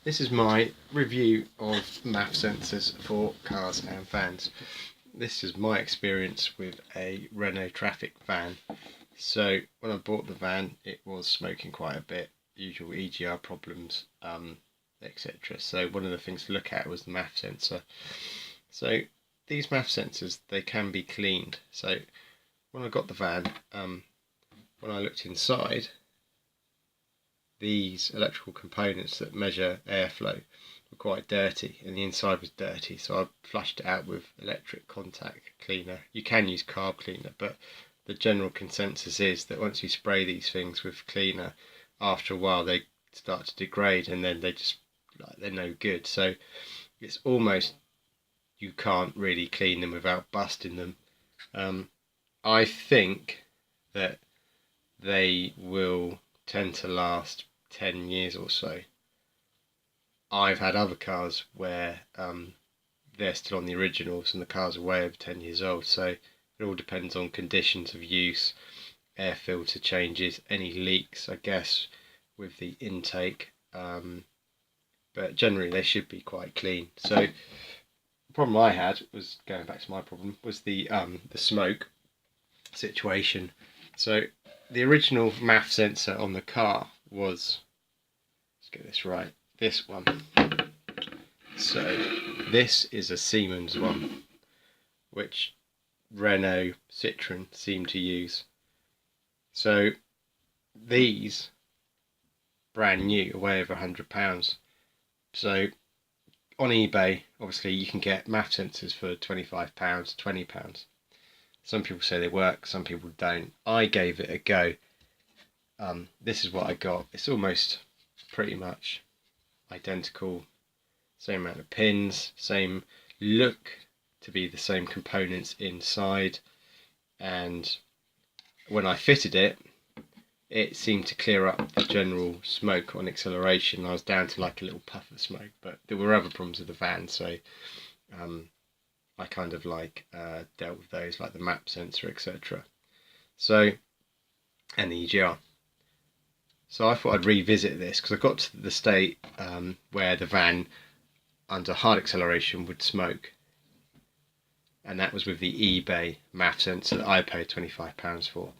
This is my review of MAF sensors for cars and vans. This is my experience with a Renault Traffic van. So when I bought the van, it was smoking quite a bit, usual EGR problems, etc. So one of the things to look at was the MAF sensor. So these MAF sensors, they can be cleaned. So when I got the van, when I looked inside, these electrical components that measure airflow were quite dirty, and the inside was dirty, so I flushed it out with electric contact cleaner. You can use carb cleaner, but the general consensus is that once you spray these things with cleaner, after a while they start to degrade, and then they're no good. So it's almost, you can't really clean them without busting them. I think that they will tend to last 10 years or so. I've had other cars where they're still on the originals and the cars are way over 10 years old, so it all depends on conditions of use, air filter changes, any leaks, I guess, with the intake, but generally they should be quite clean. So the problem I had was, going back to my problem, was the smoke situation. So the original MAF sensor on the car was, let's get this right, this one. So this is a Siemens one, which Renault, Citroën seem to use. So these, brand new, are way over £100. So on eBay, obviously you can get MAF sensors for £25, £20. Some people say they work, some people don't. I gave it a go. This is what I got. It's almost pretty much identical. Same amount of pins, same look to be the same components inside. And when I fitted it, it seemed to clear up the general smoke on acceleration. I was down to like a little puff of smoke, but there were other problems with the van, so I kind of dealt with those, like the MAP sensor, etc. So, and the EGR. So I thought I'd revisit this because I got to the state where the van under hard acceleration would smoke, and that was with the eBay MAF sensor that I paid £25 for.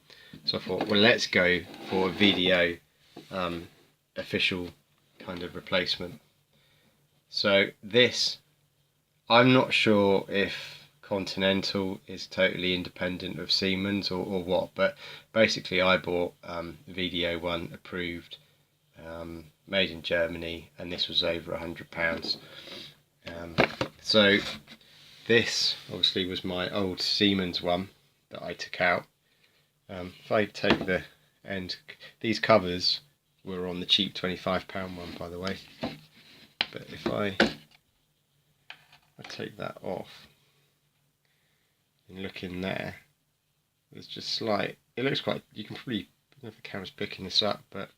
So I thought, well, let's go for a VDO official kind of replacement. So this, I'm not sure if Continental is totally independent of Siemens or what, but basically I bought VDO one approved, made in Germany, and this was over £100. So this obviously was my old Siemens one that I took out. If I take the end, these covers were on the cheap £25 one, by the way, but if I take that off and look in there, there's just slight, it looks quite, you can probably, I don't know if the camera's picking this up, but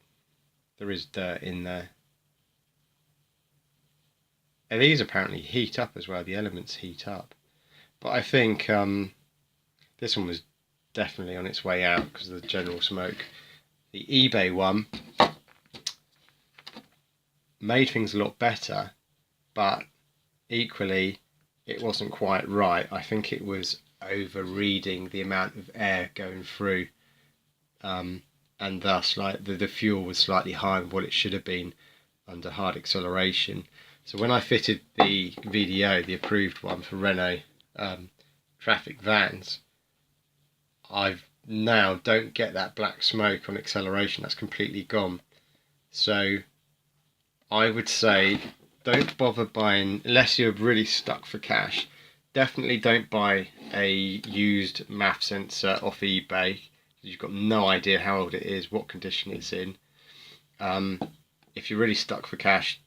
there is dirt in there. And these apparently heat up as well, the elements heat up. But I think this one was definitely on its way out because of the general smoke. The eBay one made things a lot better, but equally it wasn't quite right. I think it was over reading the amount of air going through, and thus the fuel was slightly higher than what it should have been under hard acceleration. So when I fitted the VDO, the approved one for Renault Traffic vans, I've now don't get that black smoke on acceleration. That's completely gone. So I would say don't bother buying, unless you're really stuck for cash. Definitely don't buy a used MAF sensor off eBay. You've got no idea how old it is, what condition it's in. If you're really stuck for cash,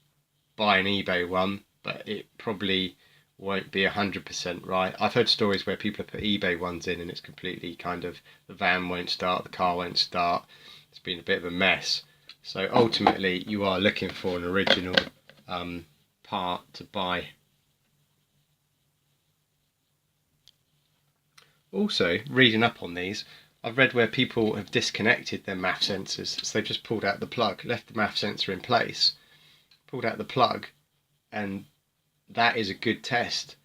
buy an eBay one, but it probably won't be 100% right. I've heard stories where people have put eBay ones in and it's completely kind of, the van won't start, the car won't start. It's been a bit of a mess. So ultimately you are looking for an original part to buy. Also, reading up on these, I've read where people have disconnected their MAF sensors, so they've just pulled out the plug, left the MAF sensor in place, pulled out the plug, and that is a good test.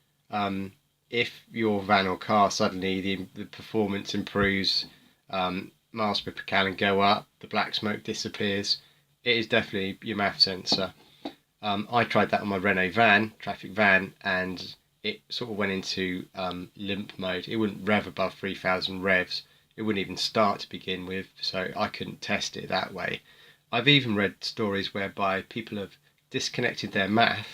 If your van or car suddenly the performance improves, miles per gallon go up, the black smoke disappears, it is definitely your MAF sensor. I tried that on my Renault van, traffic van, and it sort of went into limp mode. It wouldn't rev above 3,000 revs. It wouldn't even start to begin with, so I couldn't test it that way. I've even read stories whereby people have disconnected their MAF,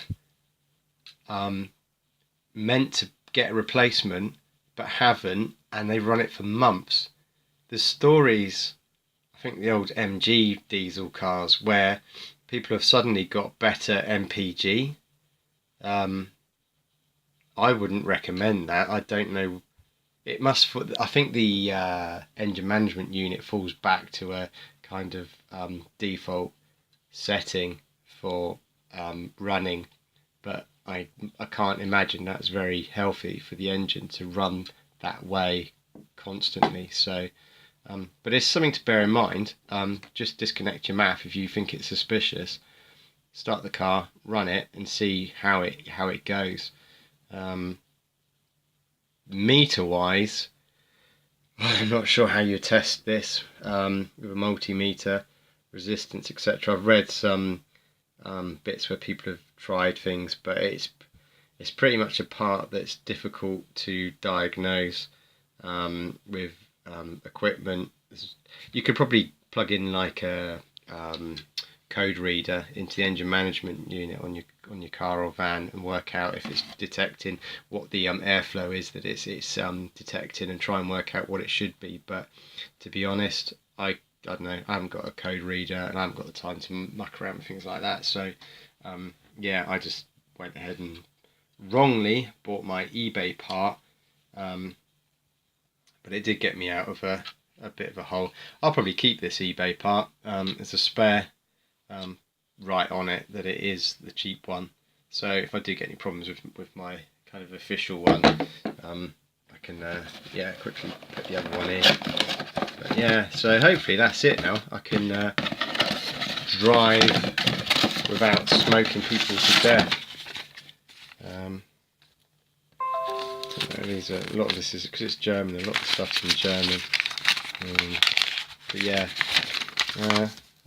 meant to get a replacement, but haven't, and they run it for months. There's stories, I think the old MG diesel cars, where people have suddenly got better MPG. I wouldn't recommend that. I don't know. It must. I think the engine management unit falls back to a kind of default setting for running, but I can't imagine that's very healthy for the engine to run that way constantly. So, but it's something to bear in mind. Just disconnect your MAF if you think it's suspicious. Start the car, run it, and see how it goes. Meter wise, I'm not sure how you test this with a multimeter, resistance, etc. I've read some bits where people have tried things, but it's pretty much a part that's difficult to diagnose with equipment. You could probably plug in like a code reader into the engine management unit on your car or van and work out if it's detecting what the airflow is that it's detecting, and try and work out what it should be. But to be honest, I don't know, I haven't got a code reader and I haven't got the time to muck around with things like that. So yeah, I just went ahead and wrongly bought my eBay part, but it did get me out of a bit of a hole. I'll probably keep this eBay part as a spare, right on it that it is the cheap one. So if I do get any problems with my kind of official one, I can yeah, quickly put the other one in. But yeah, so hopefully that's it now. I can drive without smoking people to death. These are, a lot of this is because it's German. A lot of the stuff's in German. But yeah,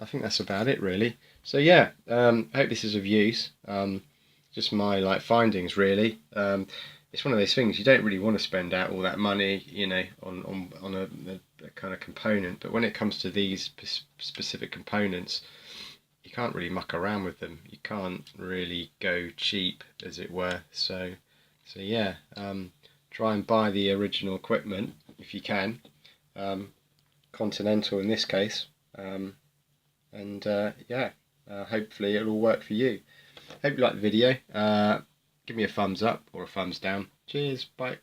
I think that's about it really. So yeah, I hope this is of use. Just my findings really. It's one of those things you don't really want to spend out all that money, you know, on a kind of component. But when it comes to these specific components, you can't really muck around with them. You can't really go cheap, as it were. So yeah, try and buy the original equipment if you can. Continental in this case. And yeah, hopefully it'll all work for you. Hope you like the video. Give me a thumbs up or a thumbs down. Cheers, bye.